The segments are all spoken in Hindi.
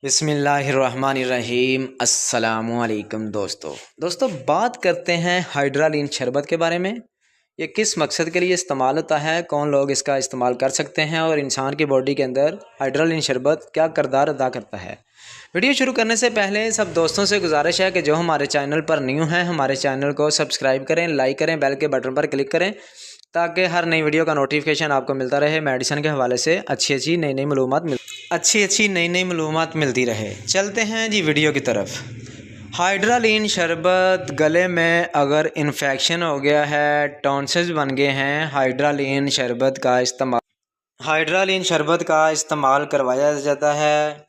बिस्मिल्लाहिर्रहमानिर्रहीम। अस्सलामुअलैकुम दोस्तों बात करते हैं हाइड्रालीन शरबत के बारे में। ये किस मकसद के लिए इस्तेमाल होता है, कौन लोग इसका इस्तेमाल कर सकते हैं और इंसान की बॉडी के अंदर हाइड्रालीन शरबत क्या किरदार अदा करता है। वीडियो शुरू करने से पहले सब दोस्तों से गुजारिश है कि जो हमारे चैनल पर न्यू हैं हमारे चैनल को सब्सक्राइब करें, लाइक करें, बेल के बटन पर क्लिक करें ताकि हर नई वीडियो का नोटिफिकेशन आपको मिलता रहे। मेडिसिन के हवाले से अच्छी नई नई मालूमात मिलती रहे। चलते हैं जी वीडियो की तरफ। हाइड्रालीन शरबत गले में अगर इन्फेक्शन हो गया है, टॉन्सिल्स बन गए हैं, हाइड्रालीन शरबत का इस्तेमाल करवाया जाता है।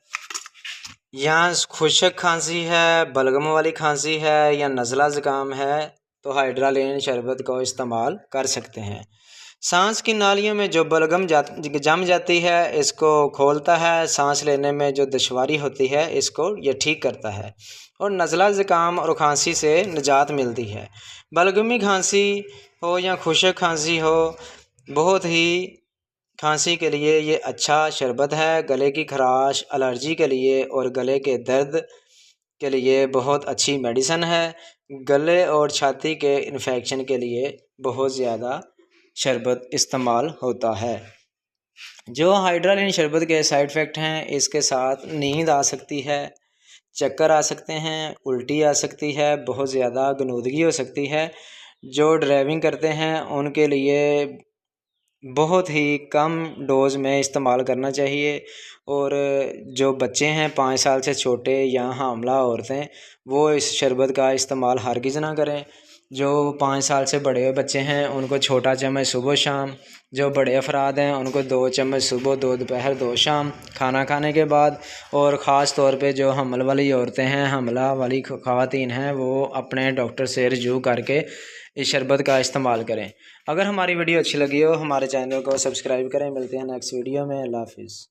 या खुश्क खांसी है, बलगम वाली खांसी है या नज़ला ज़ुकाम है तो हाइड्रालीन शरबत को इस्तेमाल कर सकते हैं। सांस की नालियों में जो बलगम जम जाती है इसको खोलता है, सांस लेने में जो दुश्वारी होती है इसको ये ठीक करता है और नज़ला ज़ुकाम और खांसी से निजात मिलती है। बलगमी खांसी हो या खुश्क खांसी हो, बहुत ही खांसी के लिए ये अच्छा शरबत है। गले की खराश, एलर्जी के लिए और गले के दर्द के लिए बहुत अच्छी मेडिसिन है। गले और छाती के इन्फेक्शन के लिए बहुत ज़्यादा शरबत इस्तेमाल होता है। जो हाइड्रालीन शरबत के साइड इफ़ेक्ट हैं, इसके साथ नींद आ सकती है, चक्कर आ सकते हैं, उल्टी आ सकती है, बहुत ज़्यादा गनूदगी हो सकती है। जो ड्राइविंग करते हैं उनके लिए बहुत ही कम डोज़ में इस्तेमाल करना चाहिए और जो बच्चे हैं 5 साल से छोटे या हामला औरतें वो इस शरबत का इस्तेमाल हरगिज़ ना करें। जो 5 साल से बड़े बच्चे हैं उनको छोटा चम्मच सुबह शाम, जो बड़े अफराद हैं उनको 2 चम्मच सुबह, 2 दोपहर, 2 शाम खाना खाने के बाद। और ख़ास तौर पे जो हमल वाली औरतें हैं, हमला वाली ख़वातीन हैं, वो अपने डॉक्टर से रिव्यू करके इस शरबत का इस्तेमाल करें। अगर हमारी वीडियो अच्छी लगी हो हमारे चैनल को सब्सक्राइब करें। मिलते हैं नेक्स्ट वीडियो में। अल्लाह हाफिज़।